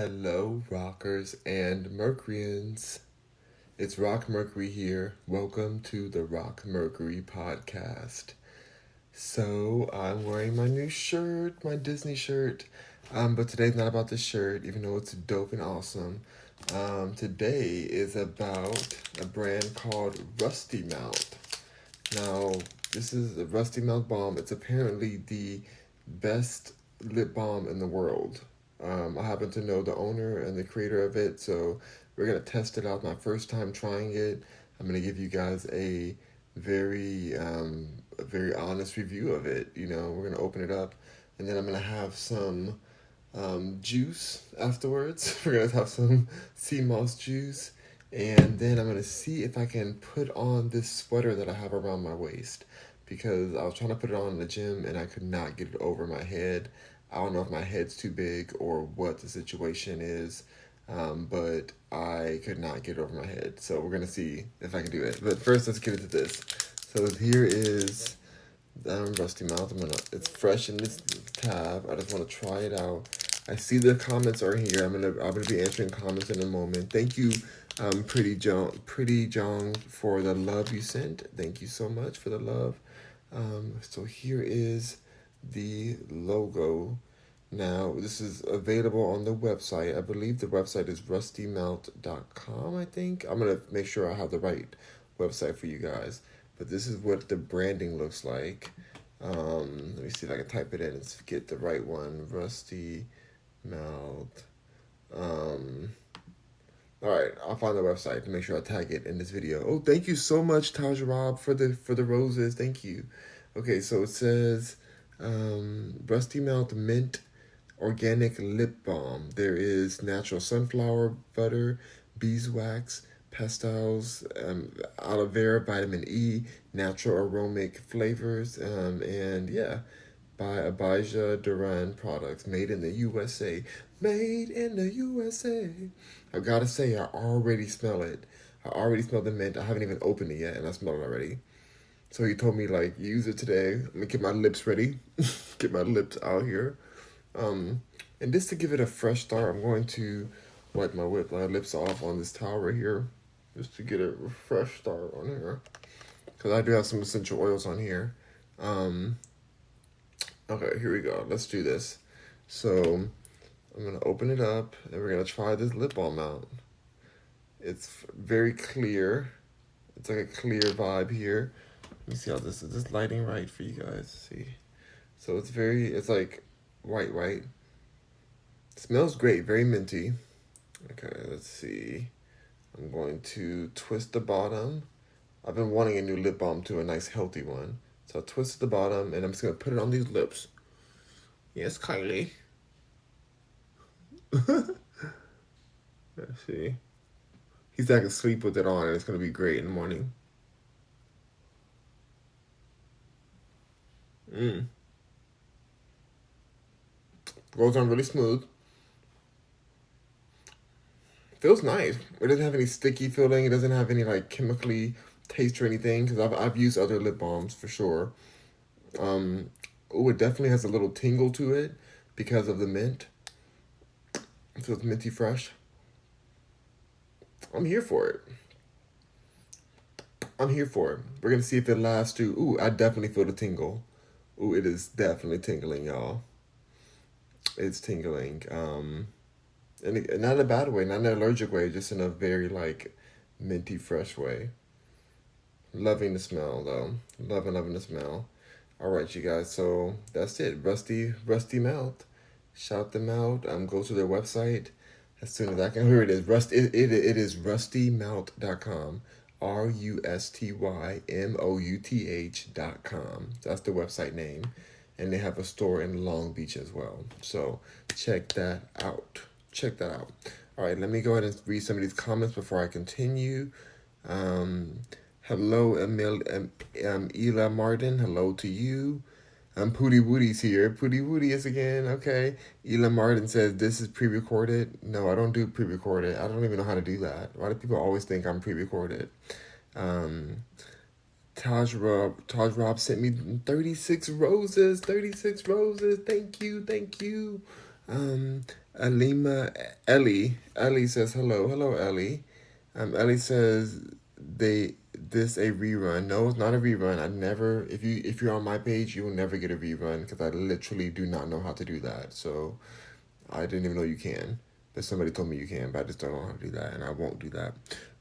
Hello, rockers and Mercuryans. It's Rock Mercury here. Welcome to the Rock Mercury podcast. So, I'm wearing my new shirt, my Disney shirt. But today's not about the shirt, even though it's dope and awesome. Today is about a brand called Rusty Mouth. Now, this is a Rusty Mouth Balm. It's apparently the best lip balm in the world. I happen to know the owner and the creator of it, so we're gonna test it out. My first time trying it. I'm gonna give you guys a very honest review of it. We're gonna open it up, and then I'm gonna have some juice afterwards. We're gonna have some sea moss juice, and then I'm gonna see if I can put on this sweater that I have around my waist because I was trying to put it on in the gym and I could not get it over my head. I don't know if my head's too big or what the situation is, but I could not get it over my head. So we're gonna see if I can do it. But first, let's get into this. So here is Rusty Mouth. It's fresh in this tab. I just want to try it out. I see the comments are here. I'm gonna be answering comments in a moment. Thank you, Pretty Jong, for the love you sent. Thank you so much for the love. So here is the logo. Now, this is available on the website. I believe the website is rustymouth.com, I think. I'm going to make sure I have the right website for you guys. But this is what the branding looks like. Let me see if I can type it in and get the right one. Rusty Mouth. Alright, I'll find the website to make sure I tag it in this video. Oh, thank you so much, Taj Rob, for the roses. Thank you. Okay, so it says Rusty Mouth Mint Organic Lip Balm. There is natural sunflower butter, beeswax, pastels, aloe vera, vitamin E, natural aromatic flavors, and yeah, by Abijah Duran products, made in the USA. Made in the USA. I gotta say, I already smell it. I already smell the mint. I haven't even opened it yet, and I smell it already. So he told me, use it today. I'm gonna get my lips ready. Get my lips out here. And just to give it a fresh start, I'm going to wipe my lips off on this towel right here. Just to get a fresh start on here. Because I do have some essential oils on here. Okay, here we go. Let's do this. So, I'm going to open it up, and we're going to try this lip balm out. It's very clear. It's like a clear vibe here. Let me see how this is. This lighting right for you guys? See? So it's like white. It smells great, very minty. Okay, let's see. I'm going to twist the bottom. I've been wanting a new lip balm too, a nice healthy one. So I'll twist the bottom, and I'm just going to put it on these lips. Yes, Kylie. Let's see. He's like asleep with it on, and it's going to be great in the morning. Goes on really smooth. Feels nice. It doesn't have any sticky feeling. It doesn't have any chemically taste or anything. Because I've used other lip balms for sure. It definitely has a little tingle to it because of the mint. It feels minty fresh. I'm here for it. We're gonna see if it lasts too. Ooh, I definitely feel the tingle. Ooh, it is definitely tingling, y'all. It's tingling. And not in a bad way, not in an allergic way, just in a very minty fresh way. Loving the smell though. Loving the smell. Alright, you guys, so that's it. Rusty Mouth. Shout them out. Go to their website as soon as I can. Here it is. It is rustymouth.com. rustymouth.com. That's the website name. And they have a store in Long Beach as well. So check that out. All right, let me go ahead and read some of these comments before I continue. Hello, Ela Martin. Hello to you. Pooty Woody's here. Pooty Woody is again. Okay. Ela Martin says, this is pre-recorded. No, I don't do pre-recorded. I don't even know how to do that. Why do people always think I'm pre-recorded? Taj Rob sent me 36 roses. 36 roses. Thank you. Alima Ellie says hello Ellie. Ellie says they this a rerun. No, it's not a rerun. I never if you're on my page, you will never get a rerun because I literally do not know how to do that. So I didn't even know you can. But somebody told me you can, but I just don't know how to do that, and I won't do that.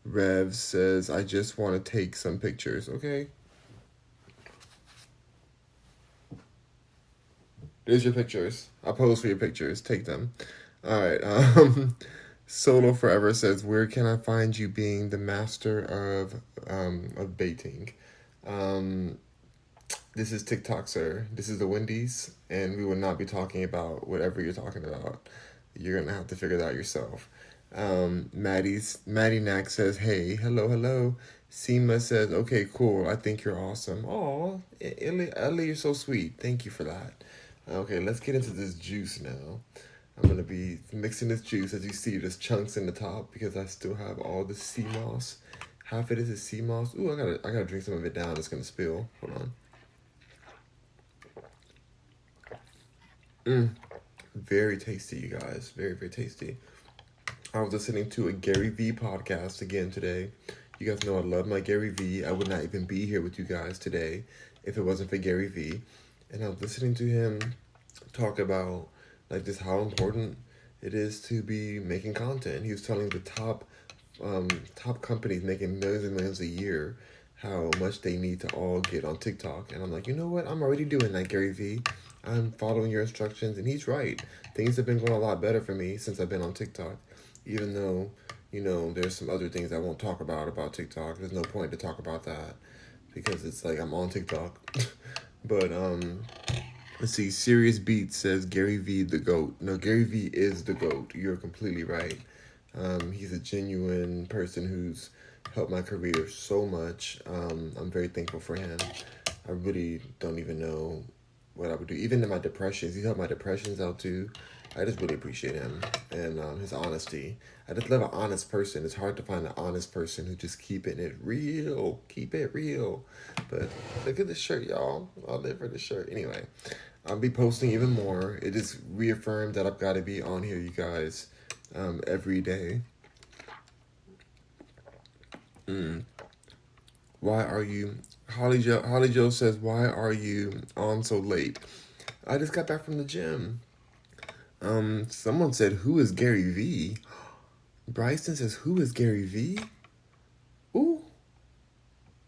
Rev says I just want to take some pictures. Okay, there's your pictures. I'll pose for your pictures. Take them. All right. Solo Forever says, "Where can I find you being the master of baiting?" Um, this is TikTok, sir. This is the Wendy's, and we will not be talking about whatever you're talking about. You're gonna have to figure that out yourself. Maddie Knack says, "Hey, hello." Seema says, "Okay, cool. I think you're awesome." Oh, Ellie, you're so sweet. Thank you for that. Okay, let's get into this juice now. I'm gonna be mixing this juice. As you see, there's chunks in the top because I still have all the sea moss. Half of this is sea moss. Ooh, I gotta drink some of it down. It's gonna spill. Hold on. Very tasty, you guys. Very tasty. I was listening to a Gary V podcast again today. You guys know I love my Gary V. I would not even be here with you guys today if it wasn't for Gary V. And I was listening to him talk about like just how important it is to be making content. He was telling the top companies making millions and millions a year how much they need to all get on TikTok. And I'm like, you know what? I'm already doing that, Gary V. I'm following your instructions, and he's right. Things have been going a lot better for me since I've been on TikTok, even though, there's some other things I won't talk about TikTok. There's no point to talk about that because it's like I'm on TikTok. But let's see. Serious Beat says Gary V the GOAT. No, Gary V is the GOAT. You're completely right. He's a genuine person who's helped my career so much. I'm very thankful for him. I really don't even know what I would do. Even in my depressions, he helped my depressions out too. I just really appreciate him and his honesty. I just love an honest person. It's hard to find an honest person who just keeping it real. Keep it real. But look at this shirt, y'all. I'll live for the shirt. Anyway, I'll be posting even more. It just reaffirmed that I've got to be on here, you guys, every day. Why are you... Holly Joe says, why are you on so late? I just got back from the gym. Someone said, who is Gary V? Bryson says, who is Gary V? Ooh.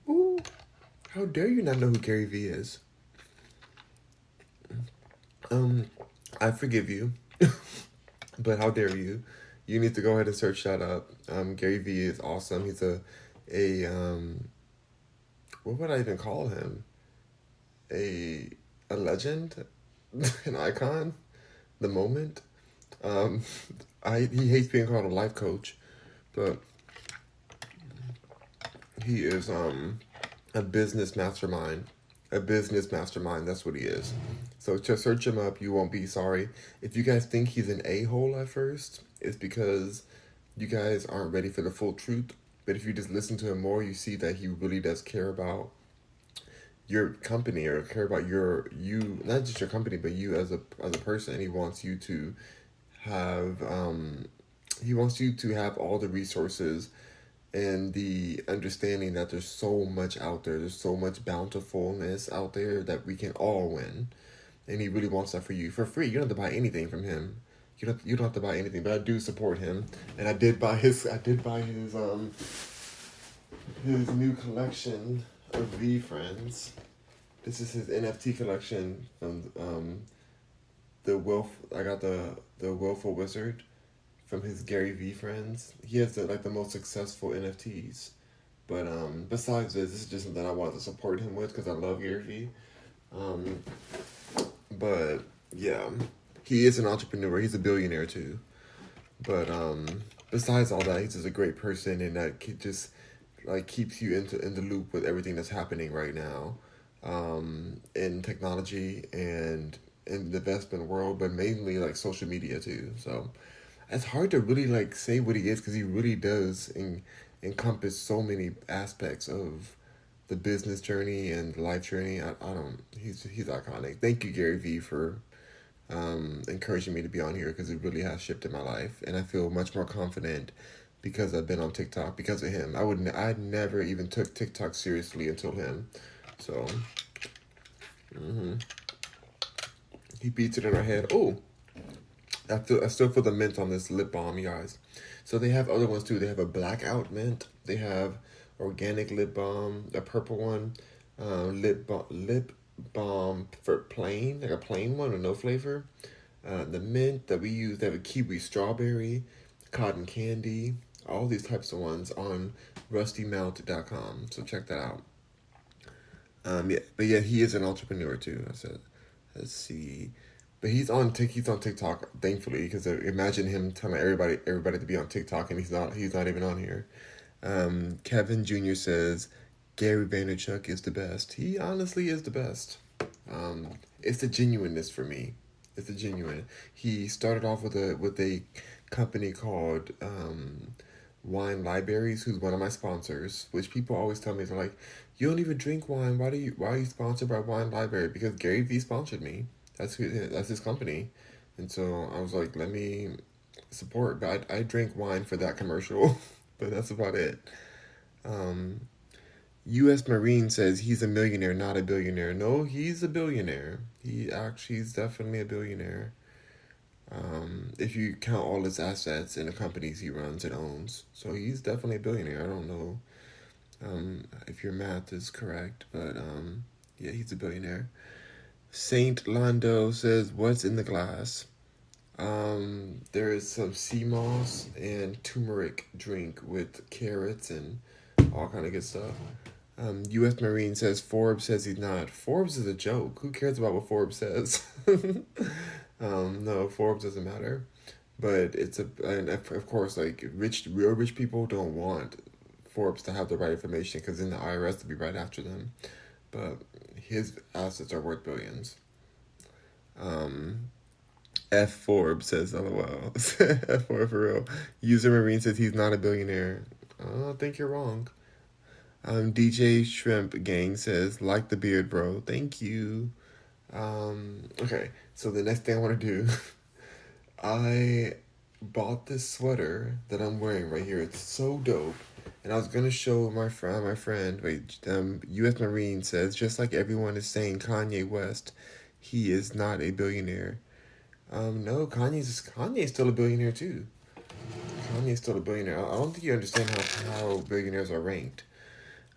Ooh. How dare you not know who Gary V is? I forgive you. But how dare you? You need to go ahead and search that up. Gary V is awesome. He's what would I even call him? A legend? An icon? The moment? Um, he hates being called a life coach, but he is a business mastermind. A business mastermind, that's what he is. So just search him up, you won't be sorry. If you guys think he's an a-hole at first, it's because you guys aren't ready for the full truth. But if you just listen to him more, you see that he really does care about your company or care about you, not just your company, but you as a person. He wants you to have all the resources and the understanding that there's so much out there. There's so much bountifulness out there that we can all win. And he really wants that for you for free. You don't have to buy anything from him. You don't have to buy anything, but I do support him. And I did buy his his new collection of V Friends. This is his NFT collection from the Wolf. I got the Willful Wizard from his Gary V Friends. He has the most successful NFTs. But besides this is just something I wanted to support him with because I love Gary V. But yeah, he is an entrepreneur. He's a billionaire too. But besides all that, he's just a great person, and that just keeps you in the loop with everything that's happening right now, in technology and in the investment world, but mainly social media too. So it's hard to really say what he is because he really does encompass so many aspects of the business journey and the life journey. I don't. He's iconic. Thank you, Gary V, for encouraging me to be on here, because it really has shifted my life, and I feel much more confident because I've been on TikTok because of him. I never even took TikTok seriously until him. So, he beats it in our head. Oh, I still feel the mint on this lip balm, you guys. So they have other ones too. They have a blackout mint. They have organic lip balm, a purple one, lip balm for plain, like a plain one with no flavor. The mint that we use, they have a kiwi strawberry, cotton candy, all these types of ones on rustymouth.com. So check that out. Yeah, but yeah, he is an entrepreneur too. I said, let's see, but he's on TikTok, thankfully, because imagine him telling everybody to be on TikTok, and he's not even on here. Kevin Jr. says Gary Vaynerchuk is the best. He honestly is the best. It's the genuineness for me. It's the genuine. He started off with a company called Wine Libraries, who's one of my sponsors. Which people always tell me, they're like, "You don't even drink wine. Why are you sponsored by Wine Library?" Because Gary Vee sponsored me. That's his company, and so I was like, let me support. But I drank wine for that commercial, but that's about it. Um, U.S. Marine says he's a millionaire, not a billionaire. No, he's a billionaire. He's definitely a billionaire. If you count all his assets and the companies he runs and owns, so he's definitely a billionaire. I don't know if your math is correct, but yeah, he's a billionaire. Saint Lando says, "What's in the glass?" There is some sea moss and turmeric drink with carrots and all kind of good stuff. U.S. Marine says Forbes says he's not. Forbes is a joke. Who cares about what Forbes says? No, Forbes doesn't matter. But and of course, like real rich people don't want Forbes to have the right information, because then the IRS will be right after them. But his assets are worth billions. Um, F Forbes says LOL. F Forbes for real. User Marine says he's not a billionaire. I think you're wrong. DJ Shrimp Gang says, like the beard, bro. Thank you. Okay, so the next thing I want to do, I bought this sweater that I'm wearing right here. It's so dope. And I was gonna show my friend. Wait, U.S. Marine says, just like everyone is saying, Kanye West, he is not a billionaire. No, Kanye's still a billionaire too. Kanye's still a billionaire. I don't think you understand how billionaires are ranked.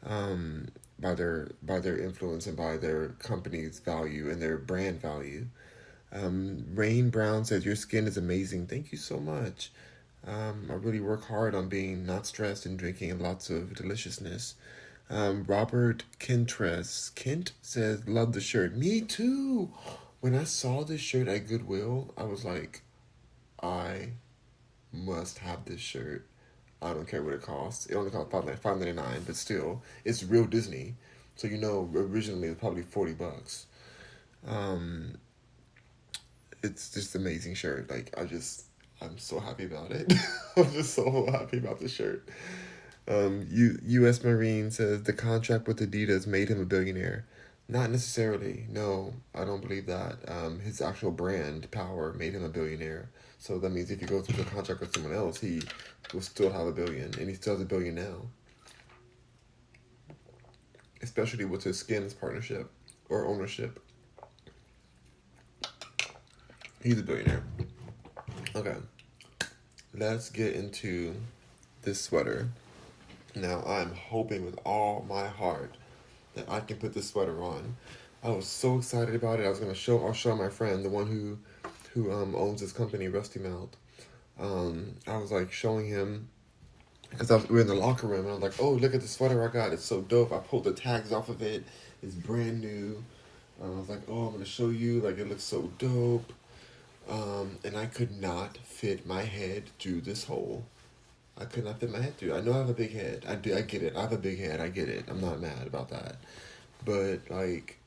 By their influence and by their company's value and their brand value. Rain Brown says your skin is amazing. Thank you so much. I really work hard on being not stressed and drinking lots of deliciousness. Robert Kent says, love the shirt. Me too. When I saw this shirt at Goodwill, I was like, I must have this shirt. I don't care what it costs. It only costs $5.99, but still, it's real Disney. So originally it was probably $40. Um, it's just an amazing shirt. Like I'm so happy about it. I'm just so happy about the shirt. U.S. Marine says the contract with Adidas made him a billionaire. Not necessarily. No, I don't believe that. His actual brand power made him a billionaire. So that means if he goes into a contract with someone else, he will still have a billion, and he still has a billion now. Especially with his Skims partnership or ownership. He's a billionaire. Okay, let's get into this sweater. Now, I'm hoping with all my heart that I can put this sweater on. I was so excited about it. I'll show my friend, the one who owns this company, Rusty Mouth. I was like showing him, because we were in the locker room, and I was like, oh, look at the sweater I got. It's so dope. I pulled the tags off of it. It's brand new. I was like, oh, I'm gonna show you. Like, it looks so dope. And I could not fit my head through this hole. I could not fit my head through. I know I have a big head. I do. I get it. I have a big head. I get it. I'm not mad about that. But like,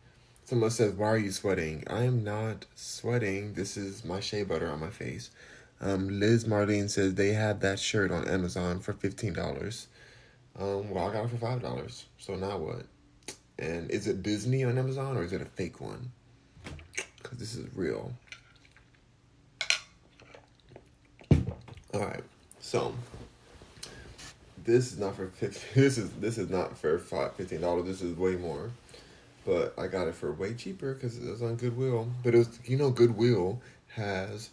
someone says, "Why are you sweating?" I am not sweating. This is my shea butter on my face. Liz Marlene says they have that shirt on Amazon for $15. Well, I got it for $5. So now what? And is it Disney on Amazon, or is it a fake one? Because this is real. All right, so this is not for 50. This is not for $15. This is way more. But I got it for way cheaper because it was on Goodwill. But it was, Goodwill has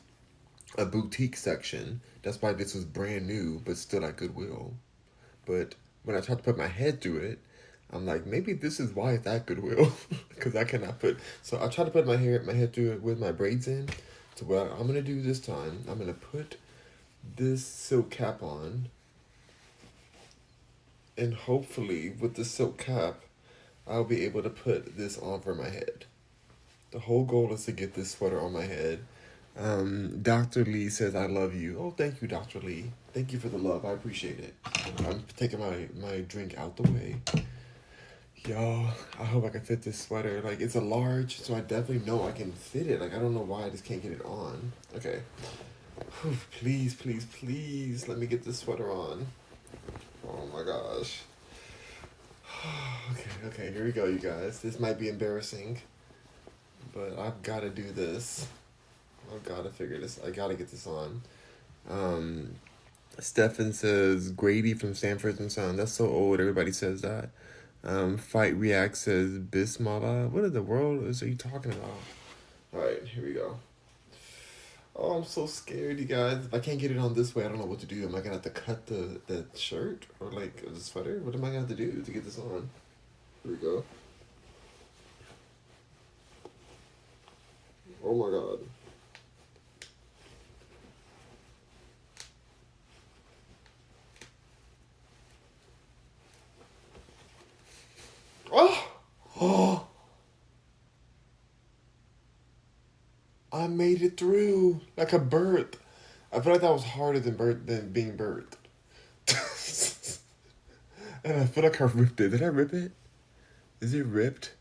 a boutique section. That's why this was brand new, but still at Goodwill. But when I tried to put my head through it, I'm like, maybe this is why it's at Goodwill, because I cannot put. So I tried to put my head through it with my braids in. So what I'm gonna do this time, I'm gonna put this silk cap on, and hopefully with the silk cap, I'll be able to put this on for my head. The whole goal is to get this sweater on my head. Dr. Lee says, I love you. Oh, thank you, Dr. Lee. Thank you for the love. I appreciate it. I'm taking my drink out the way. Y'all, I hope I can fit this sweater. Like, it's a large, so I definitely know I can fit it. Like, I don't know why I just can't get it on. Okay. Whew, please, please, please, let me get this sweater on. Oh my gosh. Okay, here we go, you guys. This might be embarrassing, but I've got to do this. I've got to figure this. I got to get this on. Stefan says, Grady from Sanford and Son. That's so old. Everybody says that. Fight React says, Bismillah. What in the world are you talking about? All right, here we go. Oh, I'm so scared, you guys. If I can't get it on this way, I don't know what to do. Am I going to have to cut the shirt or like the sweater? What am I going to have to do to get this on? Here we go. Oh my God. Oh, I made it through like a bird. I feel like that was harder than being birthed. And I feel like I ripped it. Did I rip it? Is it ripped?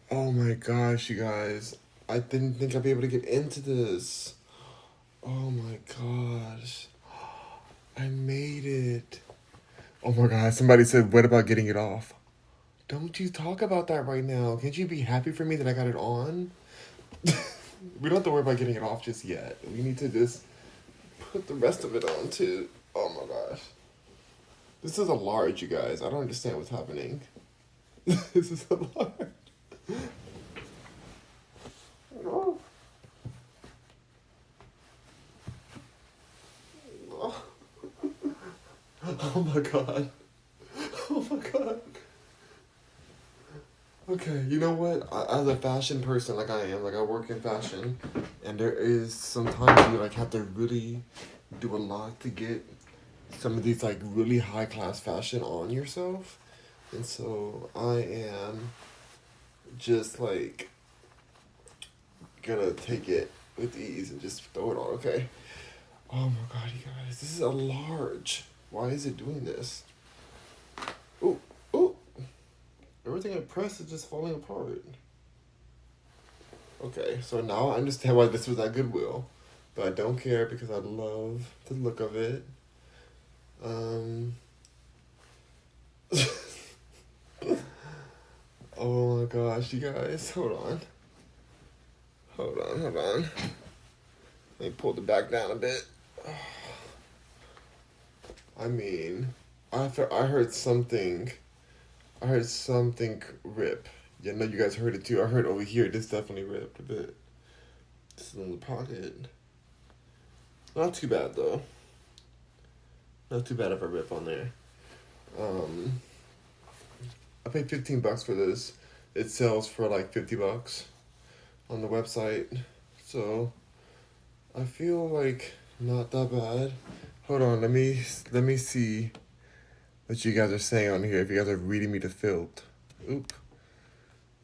Oh my gosh, you guys. I didn't think I'd be able to get into this. Oh my gosh. I made it. Oh my god, somebody said, what about getting it off? Don't you talk about that right now. Can't you be happy for me that I got it on? We don't have to worry about getting it off just yet. We need to just put the rest of it on too. Oh my gosh. This is a large, you guys. I don't understand what's happening. This is a large. Oh. Oh. Oh my god. Oh my god. Okay, you know what? As a fashion person, like I am, like I work in fashion, and there is sometimes you like have to really do a lot to get some of these like really high class fashion on yourself, and so I am just like gonna take it with ease and just throw it on. Okay. Oh my god, you guys, this is a large. Why is it doing this? Ooh, ooh. Everything I press is just falling apart. Okay, so now I understand why this was at Goodwill. But I don't care because I love the look of it. Oh my gosh, you guys. Hold on. Hold on. Let me pull the back down a bit. I mean, I heard something. I heard something rip. Yeah, no, you guys heard it too. I heard over here, this definitely ripped a bit. This is in the pocket. Not too bad, though. Not too bad of a rip on there. I paid $15 for this. It sells for like $50 on the website. So, I feel like not that bad. Hold on, let me see what you guys are saying on here. If you guys are reading me to filth. Oop.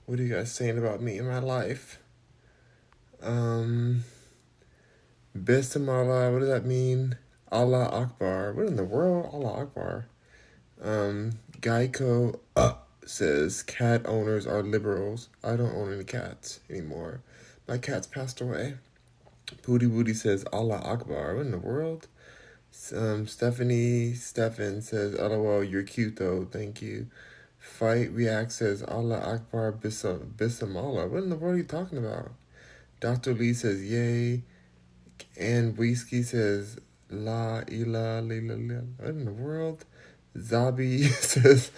What are you guys saying about me in my life? Bismillah, what does that mean? Allah Akbar. What in the world? Allah Akbar. Geico says cat owners are liberals. I don't own any cats anymore. My cat's passed away. Pooty Woody says Allah Akbar. What in the world? Stefan says, LOL, you're cute though. Thank you. Fight React says, Allah Akbar Bismillah. What in the world are you talking about? Dr. Lee says, yay. And Whiskey says, La ila lila lila. What in the world? Zabi says,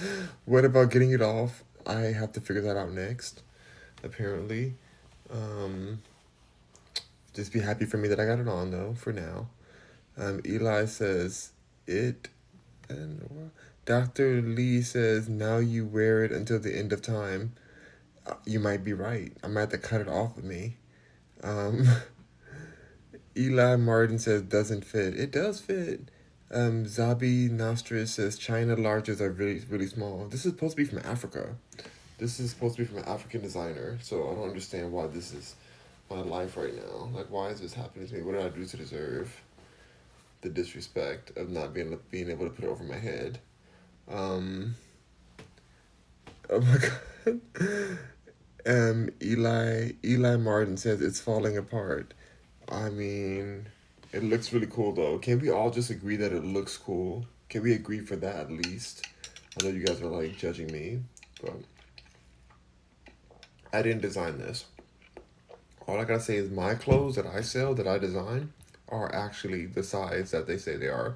what about getting it off? I have to figure that out next, apparently. Um, just be happy for me that I got it on, though, for now. Eli says, it. And Dr. Lee says, now you wear it until the end of time. You might be right. I might have to cut it off of me. Um, Eli Martin says doesn't fit. It does fit. Zabi Nostris says China larges are really really small. This is supposed to be from Africa. This is supposed to be from an African designer. So I don't understand why this is my life right now. Like, why is this happening to me? What did I do to deserve the disrespect of not being able to put it over my head? Um, oh my god. Eli Martin says it's falling apart. I mean, it looks really cool though. Can we all just agree that it looks cool? Can we agree for that at least? I know you guys are like judging me, but I didn't design this. All I gotta say is my clothes that I sell, that I design, are actually the size that they say they are.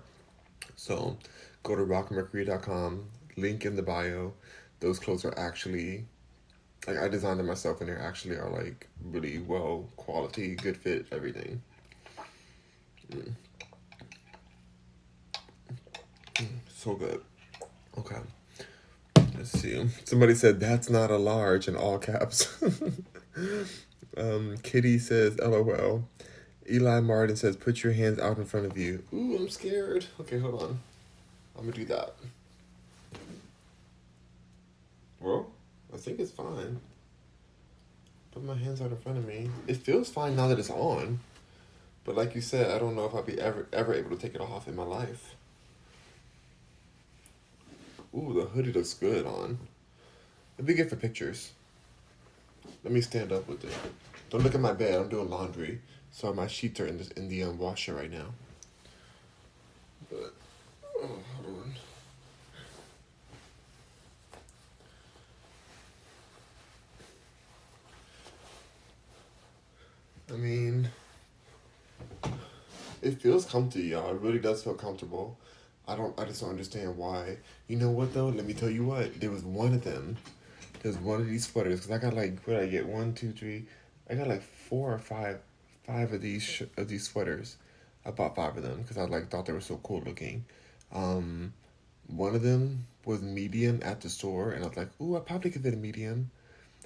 So go to rockmercury.com, link in the bio. Those clothes are actually, like, I designed them myself and they actually are like really well quality, good fit, everything. So good. Okay. Let's see. Somebody said that's not a large in all caps. Kitty says LOL. Eli Martin says put your hands out in front of you. Ooh, I'm scared. Okay, hold on. I'm gonna do that. Well, I think it's fine. Put my hands out in front of me. It feels fine now that it's on. But like you said, I don't know if I'll be ever able to take it off in my life. Ooh, the hoodie looks good on. It'd be good for pictures. Let me stand up with it. Don't look at my bed. I'm doing laundry, so my sheets are in the washer right now. But hold on. I mean, it feels comfy, y'all. It really does feel comfortable. I just don't understand why. You know what though? Let me tell you what. There was one of them. There's one of these sweaters because I got like, what did I get? One, two, three. I got like four or five of these sweaters. I bought five of them because I like thought they were so cool looking. Um, One of them was medium at the store, and I was like, ooh, I probably could fit a medium.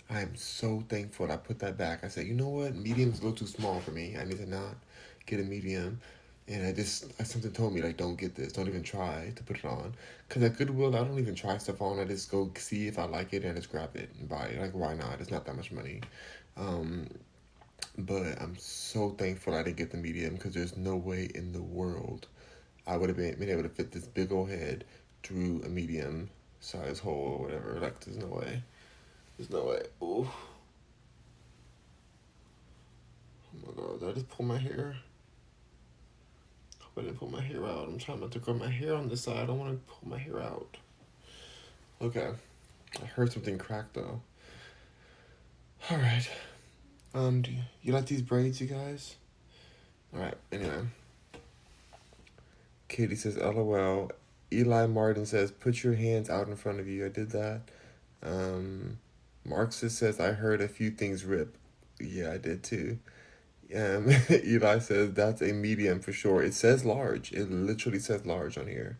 I am so thankful I put that back. I said, you know what? Medium's a little too small for me. I need to not get a medium. And something told me, like, don't get this. Don't even try to put it on. Because at Goodwill, I don't even try stuff on. I just go see if I like it and just grab it and buy it. Like, why not? It's not that much money. Um, but I'm so thankful I didn't get the medium because there's no way in the world I would have been able to fit this big old head through a medium size hole or whatever. Like, there's no way. There's no way. Ooh. Oh my god, did I just pull my hair? I hope I didn't pull my hair out. I'm trying not to grow my hair on this side. I don't want to pull my hair out. Okay. I heard something crack though. Alright. Do you like these braids, you guys? Alright, anyway. Katie says, LOL. Eli Martin says, put your hands out in front of you. I did that. Marxist says, I heard a few things rip. Yeah, I did too. Eli says, that's a medium for sure. It says large. It literally says large on here.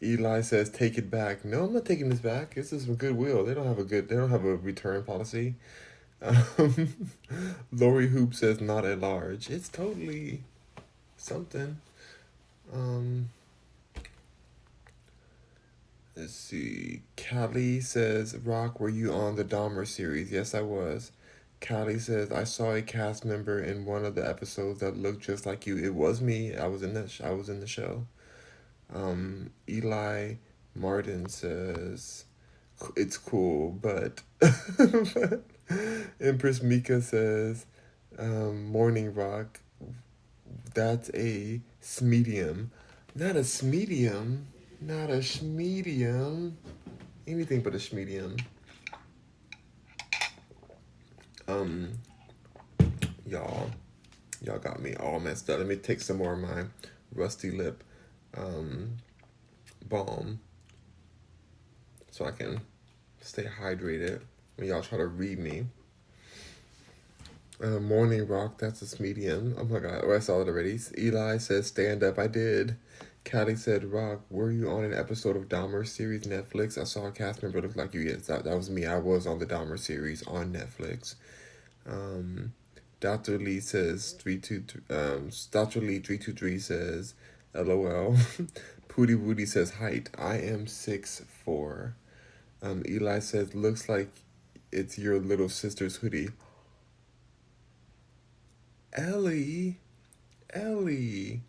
Eli says, take it back. No, I'm not taking this back. This is from Goodwill. They don't have a return policy. Lori Hoop says, not at large. It's totally something. Let's see. Callie says, Rock, were you on the Dahmer series? Yes, I was. Callie says, I saw a cast member in one of the episodes that looked just like you. It was me. I was in the show. Eli Martin says, it's cool, but Empress Mika says, Morning Rock, that's a smedium. Not a smedium. Not a schmedium. Anything but a schmedium. Y'all, y'all got me all messed up. Let me take some more of my rusty lip um, balm so I can stay hydrated when y'all try to read me. Morning Rock, that's a medium. Oh my god, oh, I saw it already. Eli says, stand up. I did. Callie said, Rock, were you on an episode of Dahmer series Netflix? I saw a cast member look like you. Yes, that was me. I was on the Dahmer series on Netflix. Dr. Lee says, Dr. Lee 323 says, LOL. Pooty Woody says, height. I am 6'4". Eli says, looks like it's your little sister's hoodie. Ellie, Ellie,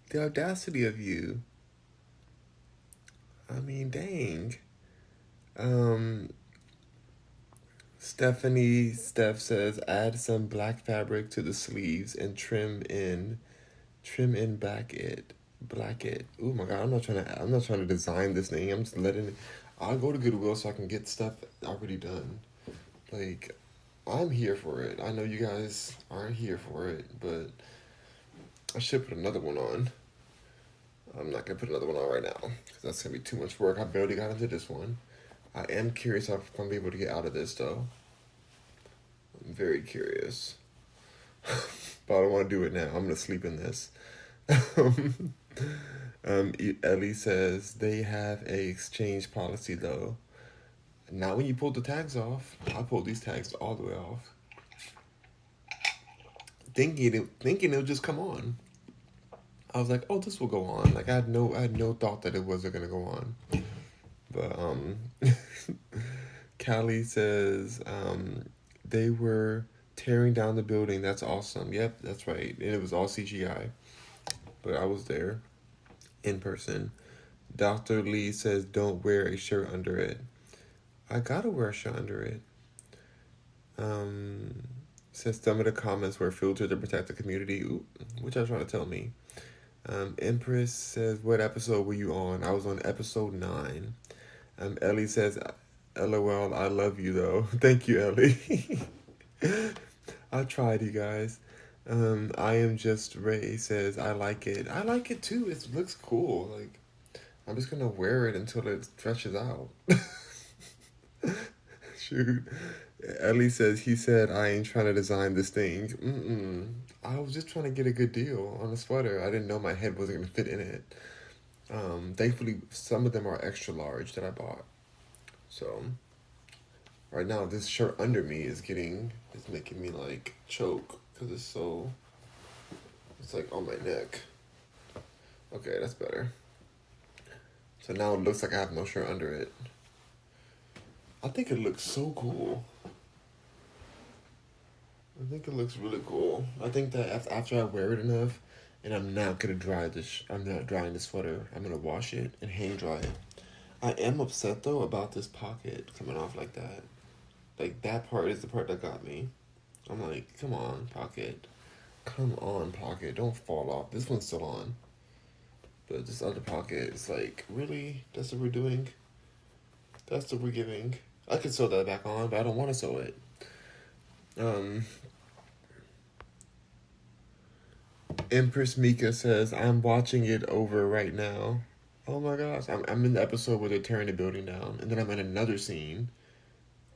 the audacity of you. I mean, dang. Um, Steph says, add some black fabric to the sleeves and trim in black it. Oh my god, I'm not trying to design this thing. I'm just letting it. I'll go to Goodwill so I can get stuff already done. Like, I'm here for it. I know you guys aren't here for it, but I should put another one on. I'm not gonna put another one on right now because that's gonna be too much work. I barely got into this one. I am curious if I'm gonna be able to get out of this though. I'm very curious, but I don't want to do it now. I'm gonna sleep in this. Ellie says they have a exchange policy though. Not when you pull the tags off. I pulled these tags all the way off, thinking it'll just come on. I was like, oh, this will go on. Like I had no thought that it wasn't gonna go on. But Callie says they were tearing down the building. That's awesome. Yep, that's right. And it was all CGI, but I was there in person. Dr. Lee says don't wear a shirt under it. I gotta wear a shirt under it. Says some of the comments were filtered to protect the community. Ooh, what y'all trying to tell me? Empress says, what episode were you on? I was on episode 9. Ellie says, LOL, I love you though. Thank you, Ellie. I tried, you guys. I am just Ray says, I like it. I like it too. It looks cool. Like, I'm just gonna wear it until it stretches out. Shoot. Ellie says, he said, I ain't trying to design this thing. I was just trying to get a good deal on a sweater. I didn't know my head wasn't going to fit in it. Thankfully, some of them are extra large that I bought. So, right now, this shirt under me is making me, like, choke. Because it's, like, on my neck. Okay, that's better. So now it looks like I have no shirt under it. I think it looks so cool. I think it looks really cool. I think that after I wear it enough, and I'm not gonna I'm not drying the sweater. I'm gonna wash it and hang dry it. I am upset though about this pocket coming off like that. Like that part is the part that got me. I'm like, come on, pocket. Come on, pocket. Don't fall off. This one's still on. But this other pocket is like, really? That's what we're doing? That's what we're giving. I could sew that back on, but I don't want to sew it. Empress Mika says, I'm watching it over right now. Oh my gosh. I'm in the episode where they're tearing the building down. And then I'm in another scene.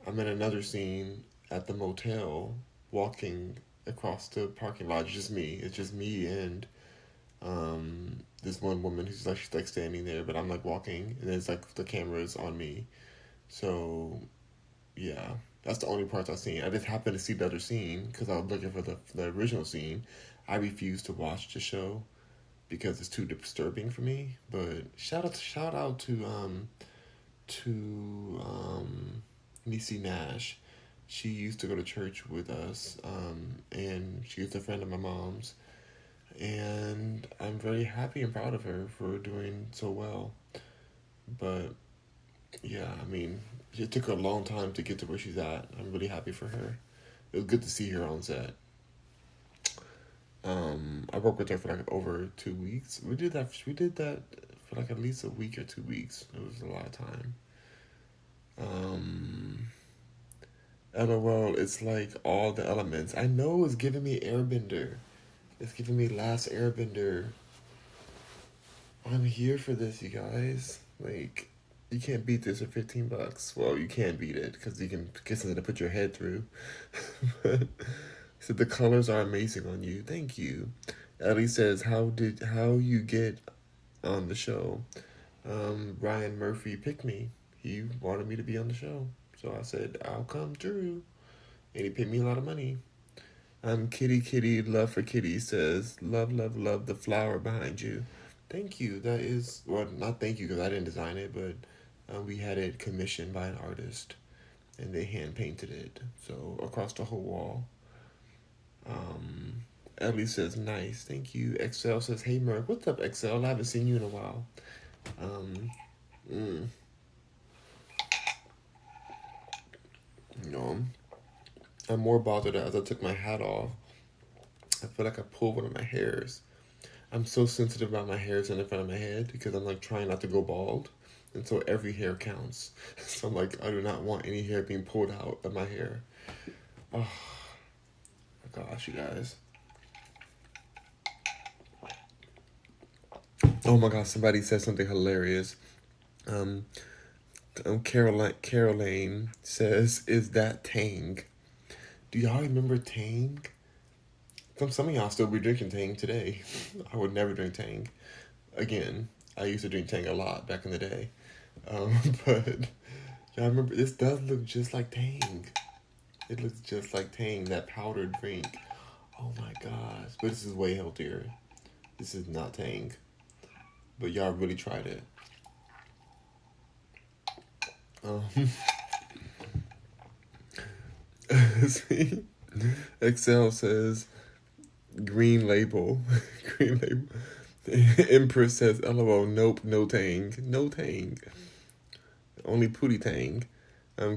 I'm in another scene at the motel walking across the parking lot. It's just me. It's just me and this one woman who's like, she's like standing there, but I'm like walking. And it's like the camera's on me. So, yeah. That's the only parts I've seen. I just happened to see the other scene because I was looking for the original scene. I refuse to watch the show because it's too disturbing for me. But shout out to Niecy Nash. She used to go to church with us, and she's a friend of my mom's. And I'm very happy and proud of her for doing so well. But yeah, I mean, it took her a long time to get to where she's at. I'm really happy for her. It was good to see her on set. I worked with her for like over 2 weeks. We did that for like at least a week or 2 weeks. It was a lot of time. LOL, it's like all the elements. I know it's giving me Airbender. It's giving me Last Airbender. I'm here for this, you guys. Like, you can't beat this for $15. Well, you can beat it because you can get something to put your head through. But so the colors are amazing on you. Thank you. Ellie says, how you get on the show?" Ryan Murphy picked me. He wanted me to be on the show, so I said I'll come through, and he paid me a lot of money. Kitty Kitty Love for Kitty says, "Love, love, love the flower behind you." Thank you. That is, well, not thank you because I didn't design it, but we had it commissioned by an artist, and they hand painted it so across the whole wall. Um, Ellie says, "Nice, thank you." Excel says, "Hey Merc, what's up, Excel? I haven't seen you in a while." Um, mm, you know, I'm more bothered as I took my hat off. I feel like I pulled one of my hairs. I'm so sensitive about my hairs in the front of my head because I'm like trying not to go bald. And so every hair counts. So I'm like, I do not want any hair being pulled out of my hair. Oh my gosh, you guys. Oh my gosh, somebody said something hilarious. Um, Caroline says, "Is that Tang?" Do y'all remember Tang? Some of y'all still be drinking Tang today. I would never drink Tang again. I used to drink Tang a lot back in the day. Um, but y'all remember, this does look just like Tang. It looks just like Tang, that powdered drink. Oh my gosh. But this is way healthier. This is not Tang. But y'all really tried it. Um, see? Excel says, "Green label." Green label. Empress says, "LOL, nope, no Tang. No Tang. Only Pootie Tang."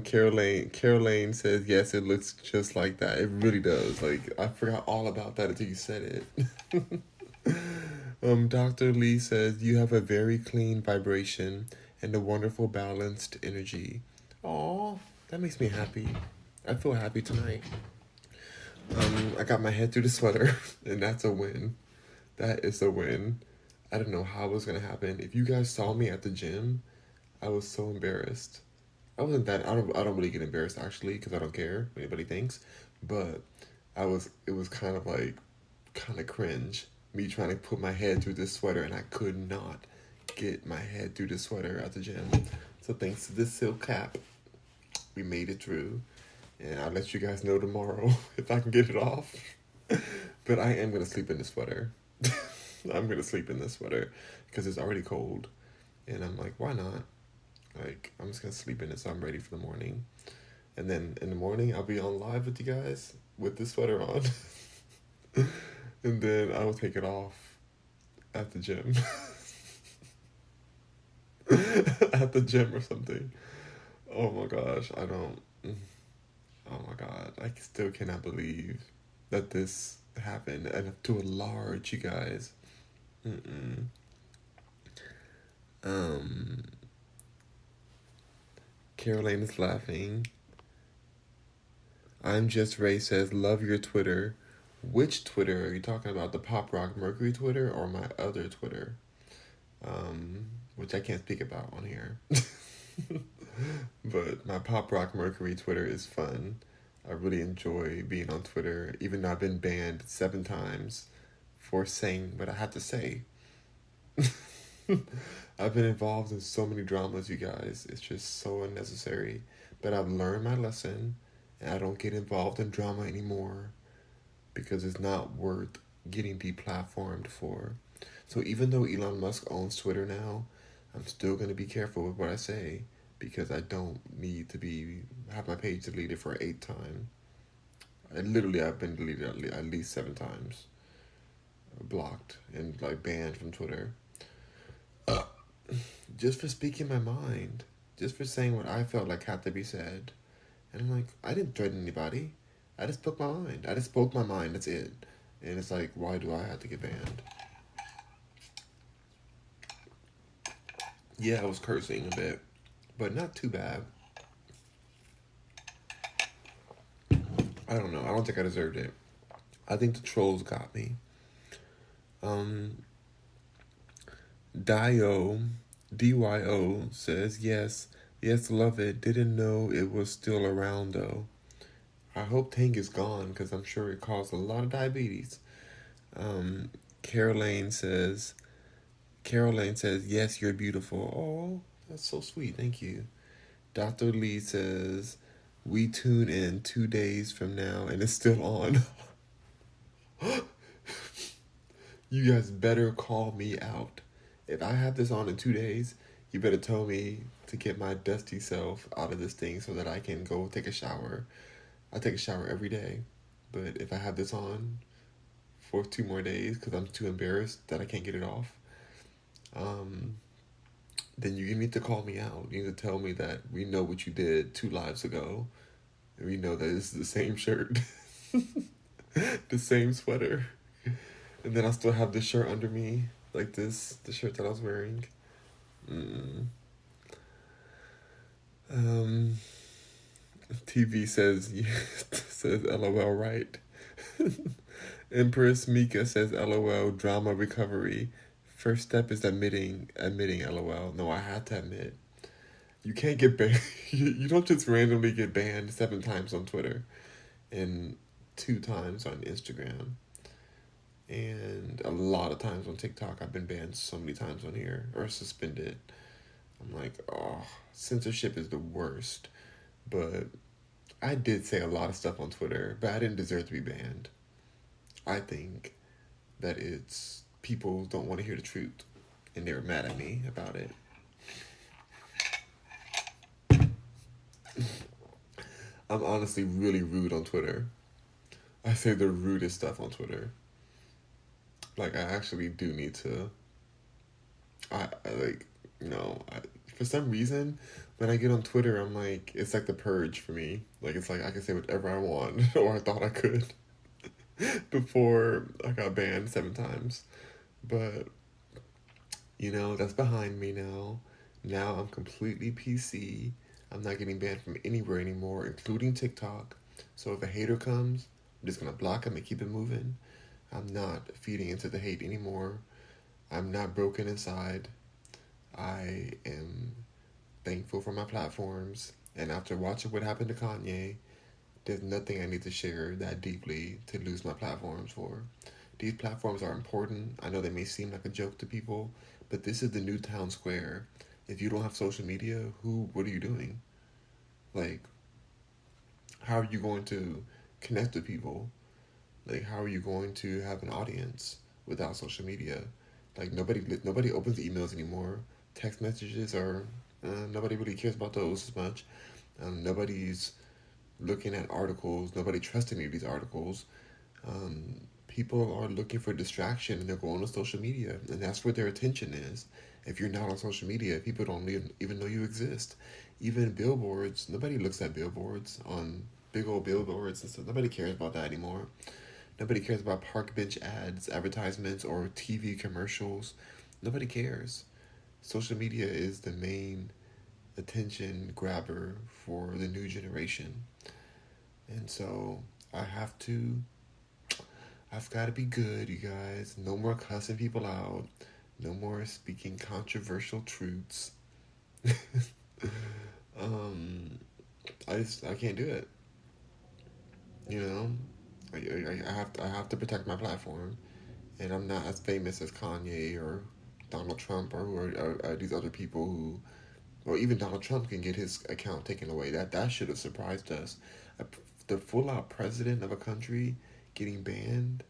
Caroline says, "Yes, it looks just like that. It really does. Like, I forgot all about that until you said it." Dr. Lee says, "You have a very clean vibration and a wonderful balanced energy." Aw, that makes me happy. I feel happy tonight. I got my head through the sweater, and that's a win. That is a win. I don't know how it was gonna happen. If you guys saw me at the gym, I was so embarrassed. I wasn't that. I don't really get embarrassed actually because I don't care what anybody thinks. But I was. It was kind of like, kind of cringe. Me trying to put my head through this sweater and I could not get my head through the sweater at the gym. So thanks to this silk cap, we made it through. And I'll let you guys know tomorrow if I can get it off. But I am gonna sleep in the sweater. I'm gonna sleep in this sweater because it's already cold. And I'm like, why not? Like, I'm just gonna sleep in it so I'm ready for the morning. And then in the morning, I'll be on live with you guys with the sweater on. And then I will take it off at the gym. At the gym or something. Oh my gosh, I don't. Oh my god, I still cannot believe that this happened and to a large, you guys. Mm-mm. Um, Caroline is laughing. I'm Just Ray says, "Love your Twitter." Which Twitter are you talking about? The Pop Rock Mercury Twitter or my other Twitter? Which I can't speak about on here. But my Pop Rock Mercury Twitter is fun. I really enjoy being on Twitter, even though I've been banned 7 times for saying what I had to say. I've been involved in so many dramas, you guys. It's just so unnecessary. But I've learned my lesson, and I don't get involved in drama anymore because it's not worth getting deplatformed for. So even though Elon Musk owns Twitter now, I'm still going to be careful with what I say because I don't need to have my page deleted for 8 times. I've been deleted at least 7 times, blocked and like banned from Twitter, just for speaking my mind, just for saying what I felt like had to be said. And I'm like, I didn't threaten anybody. I just spoke my mind. I just spoke my mind. That's it. And it's like, why do I have to get banned? Yeah, I was cursing a bit, but not too bad. I don't know. I don't think I deserved it. I think the trolls got me. Um, Dio, DYO says, yes, yes, love it. Didn't know it was still around though. I hope Tang is gone because I'm sure it caused a lot of diabetes. Um, Caroline says, yes, you're beautiful. Oh, that's so sweet. Thank you. Dr. Lee says, we tune in 2 days from now and it's still on. You guys better call me out. If I have this on in 2 days, you better tell me to get my dusty self out of this thing so that I can go take a shower. I take a shower every day. But if I have this on for 2 more days because I'm too embarrassed that I can't get it off, um, then you need to call me out. You need to tell me that we know what you did 2 lives ago. And we know that it's the same shirt, the same sweater. And then I still have this shirt under me, like this, the shirt that I was wearing. Mm. Um, TV says, says LOL, right? Empress Mika says LOL, drama recovery. First step is admitting LOL. No, I had to admit. You can't get banned. You don't just randomly get banned 7 times on Twitter and 2 times on Instagram. And a lot of times on TikTok, I've been banned so many times on here or suspended. I'm like, oh, censorship is the worst. But I did say a lot of stuff on Twitter, but I didn't deserve to be banned. I think that it's people don't want to hear the truth, and they were mad at me about it. I'm honestly really rude on Twitter. I say the rudest stuff on Twitter. Like, I actually do need to. I like, for some reason, when I get on Twitter, I'm like, it's like the purge for me. Like, it's like I can say whatever I want, or I thought I could, before I got banned 7 times. But, that's behind me now. Now I'm completely PC. I'm not getting banned from anywhere anymore, including TikTok. So if a hater comes, I'm just gonna block him and keep it moving. I'm not feeding into the hate anymore. I'm not broken inside. I am thankful for my platforms. And after watching what happened to Kanye, there's nothing I need to share that deeply to lose my platforms for. These platforms are important. I know they may seem like a joke to people, but this is the new town square. If you don't have social media, what are you doing? Like, how are you going to connect with people? Like, how are you going to have an audience without social media? Like, nobody opens emails anymore. Text messages are, nobody really cares about those as much. Nobody's looking at articles. Nobody trusts any of these articles. Um, People are looking for distraction and they're going to social media, and that's where their attention is. If you're not on social media, people don't even know you exist. Even billboards, nobody looks at billboards on big old billboards and stuff. Nobody cares about that anymore. Nobody cares about park bench ads, advertisements, or TV commercials. Nobody cares. Social media is the main attention grabber for the new generation. And so I have to I've got to be good, you guys. No more cussing people out. No more speaking controversial truths. um, I can't do it. You know, I have to protect my platform, and I'm not as famous as Kanye or Donald Trump or these other people who, or even Donald Trump can get his account taken away. That should have surprised us. The full out president of a country getting banned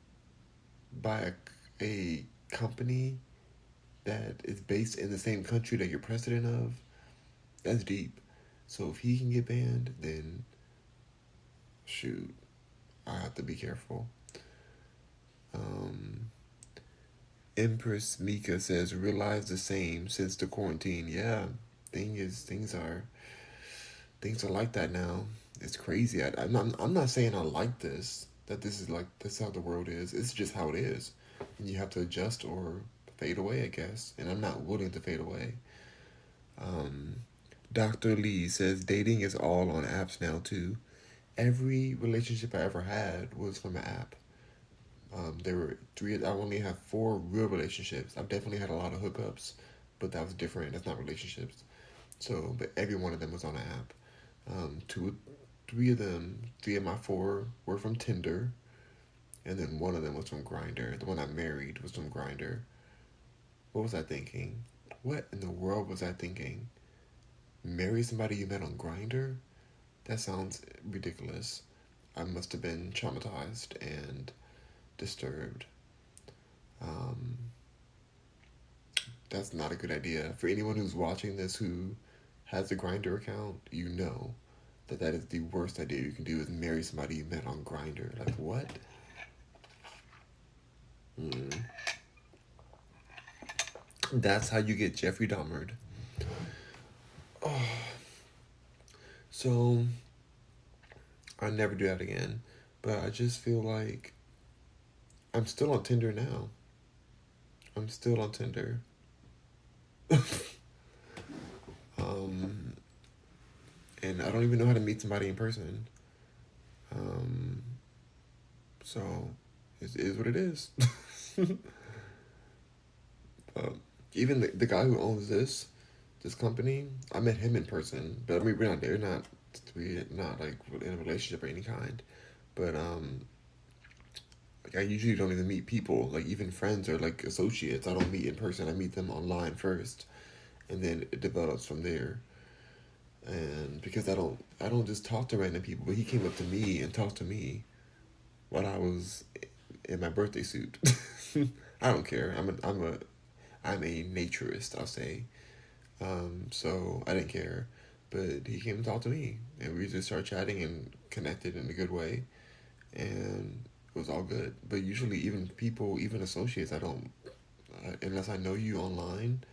by a company that is based in the same country that you're president of, that's deep. So if he can get banned, then shoot, I have to be careful. Um, Empress Mika says, realize the same since the quarantine. Yeah, things are like that now. It's crazy. I'm not saying I like this. That this is like this is how the world is. It's just how it is, and you have to adjust or fade away, I guess. And I'm not willing to fade away. Um, Dr. Lee says dating is all on apps now too. Every relationship I ever had was from an app. There were three. I only have four real relationships. I've definitely had a lot of hookups, but that was different. That's not relationships. So, but every one of them was on an app. Two, three of my four were from Tinder, and then one of them was from Grindr. The one I married was from Grindr. What was I thinking? What in the world was I thinking? Marry somebody you met on Grindr? That sounds ridiculous. I must have been traumatized and disturbed. Um, that's not a good idea. For anyone who's watching this who has a Grindr account, you know that that is the worst idea you can do is marry somebody you met on Grindr. Like what? Mm. That's how you get Jeffrey Dahmered. Oh, so I never do that again. But I just feel like I'm still on Tinder now. I'm still on Tinder. um, and I don't even know how to meet somebody in person. Um, so it is what it is. um, even the guy who owns this company, I met him in person, but I mean we're not like in a relationship or any kind. But like I usually don't even meet people, like even friends or like associates. I don't meet in person. I meet them online first, and then it develops from there. And because I don't just talk to random people, but he came up to me and talked to me while I was in my birthday suit. I don't care. I'm a naturist, I'll say. So I didn't care, but he came and talked to me, and we just started chatting and connected in a good way, and it was all good. But usually, even people, even associates, I don't unless I know you online,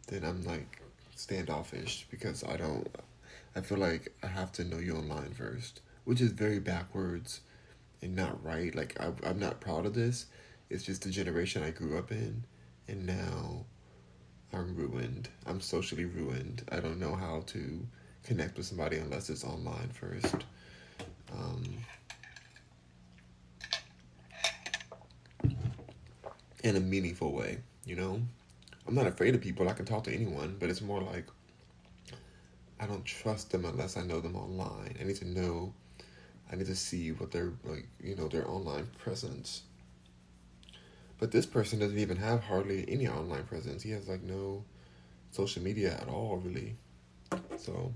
then I'm like standoffish because I don't. I feel like I have to know you online first, which is very backwards and not right. Like I'm not proud of this. It's just the generation I grew up in, and now I'm ruined. I'm socially ruined. I don't know how to connect with somebody unless it's online first. Um, in a meaningful way, you know? I'm not afraid of people. I can talk to anyone, but it's more like I don't trust them unless I know them online. I need to know, I need to see what they're like, their online presence. But this person doesn't even have hardly any online presence. He has like no social media at all, really. So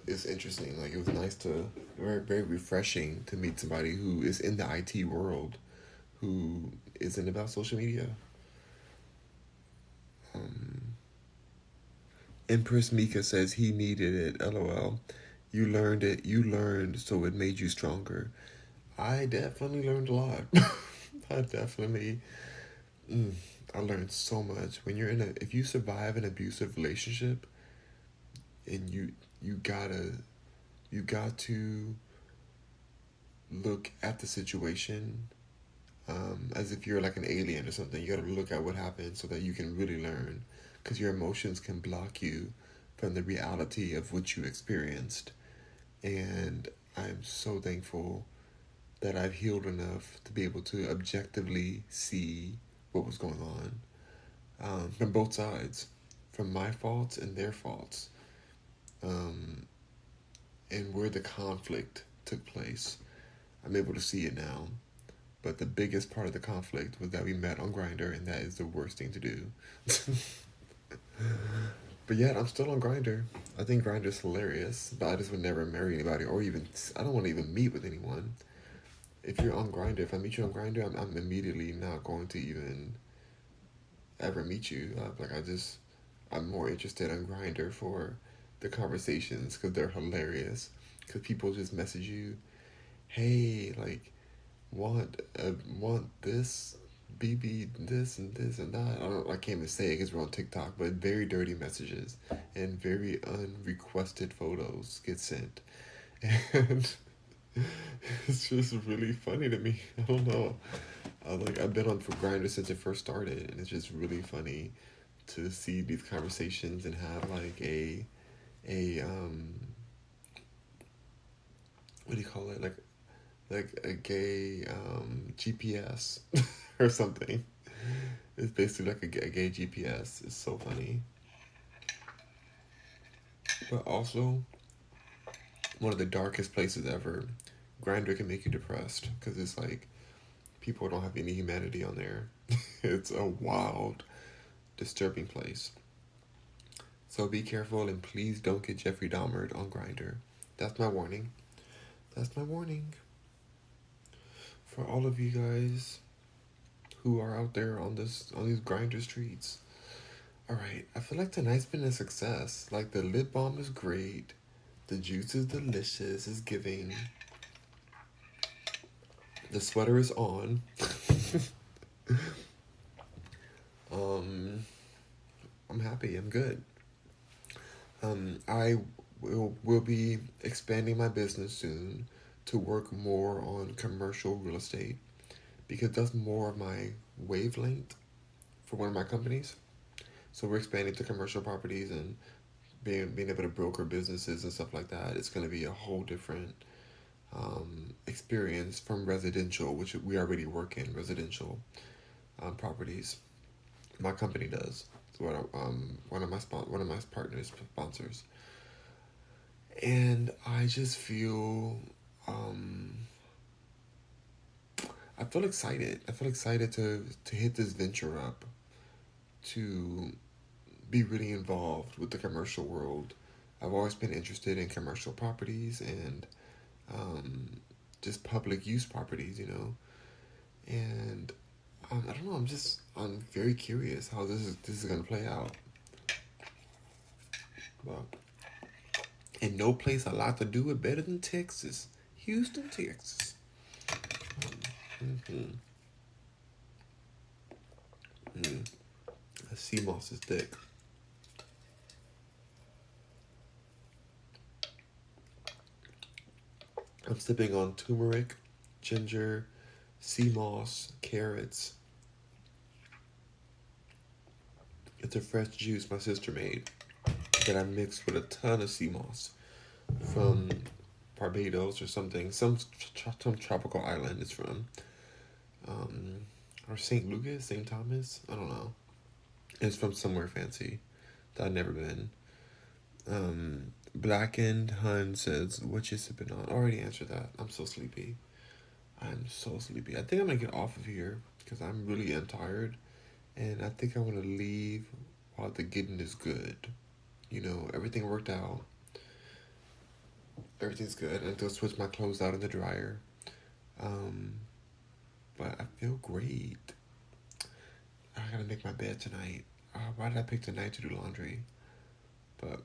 it's interesting. Like it was nice to very very refreshing to meet somebody who is in the IT world, who isn't about social media. Um, Empress Mika says he needed it. LOL. You learned it. You learned, so it made you stronger. I definitely learned a lot. I definitely. Mm, I learned so much. When you're if you survive an abusive relationship, and you gotta you got to look at the situation as if you're like an alien or something. You got to look at what happened so that you can really learn, because your emotions can block you from the reality of what you experienced. And I'm so thankful that I've healed enough to be able to objectively see what was going on from both sides, from my faults and their faults, um, and where the conflict took place. I'm able to see it now. But the biggest part of the conflict was that we met on Grindr, and that is the worst thing to do. But yet, I'm still on Grindr. I think Grindr's hilarious, but I just would never marry anybody, or even I don't want to even meet with anyone. If you're on Grindr, if I meet you on Grindr, I'm immediately not going to even ever meet you. I'm more interested in Grindr for the conversations because they're hilarious. Because people just message you, hey, like want this BB this and this and that. I can't even say it because we're on TikTok, but very dirty messages and very unrequested photos get sent, and it's just really funny to me. I don't know. I've been on for Grindr since it first started, and it's just really funny to see these conversations and have like a what do you call it? Like a gay GPS or something. It's basically like a gay GPS. It's so funny. But also, one of the darkest places ever. Grinder can make you depressed because it's like people don't have any humanity on there. It's a wild, disturbing place. So be careful and please don't get Jeffrey Dahmer on Grinder. That's my warning. That's my warning for all of you guys who are out there on these Grinder streets. All right, I feel like tonight's been a success. Like the lip balm is great, the juice is delicious, it's giving. The sweater is on. um, I'm happy. I'm good. I will be expanding my business soon to work more on commercial real estate because that's more of my wavelength for one of my companies. So we're expanding to commercial properties and being able to broker businesses and stuff like that. It's going to be a whole different experience from residential, which we already work in residential properties. My company does. So one of my partners sponsors, and I just feel um, I feel excited. I feel excited to hit this venture up, to be really involved with the commercial world. I've always been interested in commercial properties and um, just public use properties, And I don't know. I'm very curious how this is gonna play out. Well, and no place a lot to do it better than Texas, Houston, Texas. Mm-hmm. Mm. The sea moss is thick. I'm sipping on turmeric, ginger, sea moss, carrots. It's a fresh juice my sister made that I mixed with a ton of sea moss from Barbados or something, some tropical island it's from, um, or St. Lucas, St. Thomas. I don't know. It's from somewhere fancy that I've never been. Blackened Hun says, "What you sipping on?" Already answered that. I'm so sleepy. I'm so sleepy. I think I'm gonna get off of here because I'm really tired, and I think I want to leave while the getting is good. Everything worked out. Everything's good. I just switch my clothes out in the dryer. Um, but I feel great. I gotta make my bed tonight. Why did I pick tonight to do laundry? But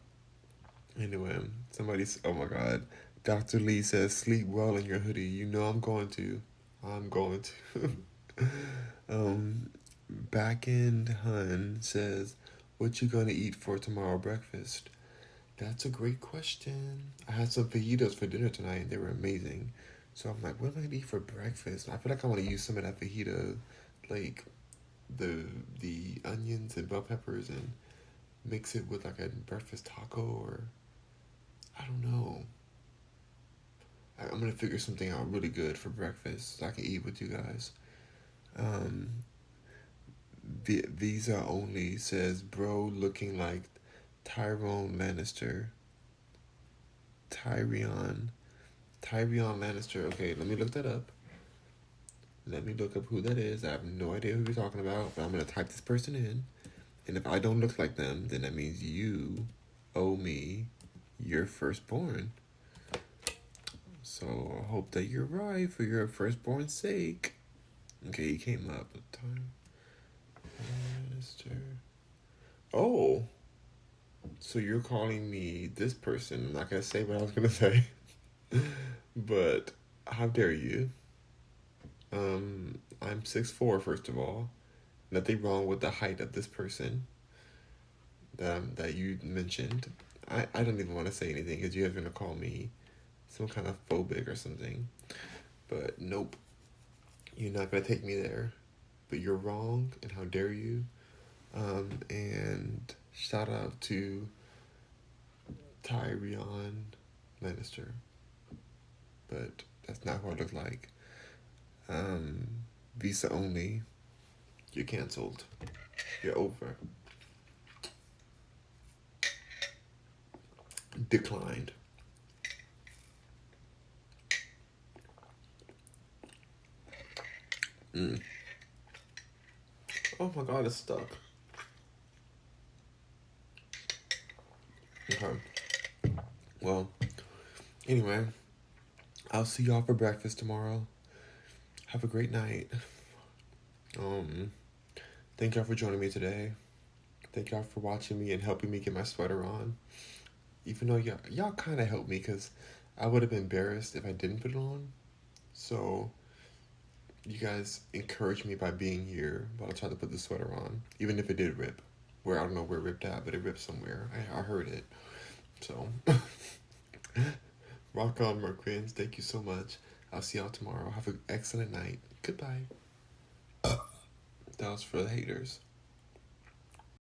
anyway, oh my god. Dr. Lee says, sleep well in your hoodie. You know I'm going to. I'm going to. Back end Hun says, what you gonna eat for tomorrow breakfast? That's a great question. I had some fajitas for dinner tonight and they were amazing. So I'm like, what am I gonna eat for breakfast? I feel like I want to use some of that fajita, like the onions and bell peppers, and mix it with like a breakfast taco, or I don't know. I'm gonna figure something out really good for breakfast so I can eat with you guys. Um, Visa only says, bro, looking like Tyrone Lannister. Tyrion. Tyrion Lannister. Okay, let me look that up. Let me look up who that is. I have no idea who you're talking about, but I'm gonna type this person in. And if I don't look like them, then that means you owe me your firstborn. So I hope that you're right for your firstborn's sake. Okay, he came up at the time. Minister. Oh, so you're calling me this person. I'm not gonna say what I was gonna say, but how dare you? I'm 6'4", first of all. Nothing wrong with the height of this person that you mentioned. I don't even want to say anything because you guys are gonna call me some kind of phobic or something. But nope, you're not gonna take me there. But you're wrong, and how dare you? And shout out to Tyrion Lannister. but that's not what I look like. Visa only. You're canceled. You're over. Declined. Oh my god, it's stuck. Okay. Well, anyway, I'll see y'all for breakfast tomorrow. Have a great night. Thank y'all for joining me today. Thank y'all for watching me and helping me get my sweater on. Even though y'all kind of helped me, because I would have been embarrassed if I didn't put it on. So you guys encouraged me by being here while I tried to put the sweater on, even if it did rip. Where I don't know where it ripped at, but it ripped somewhere. I heard it. So rock on, Mercuryans. Thank you so much. I'll see y'all tomorrow. Have an excellent night. Goodbye. That was for the haters.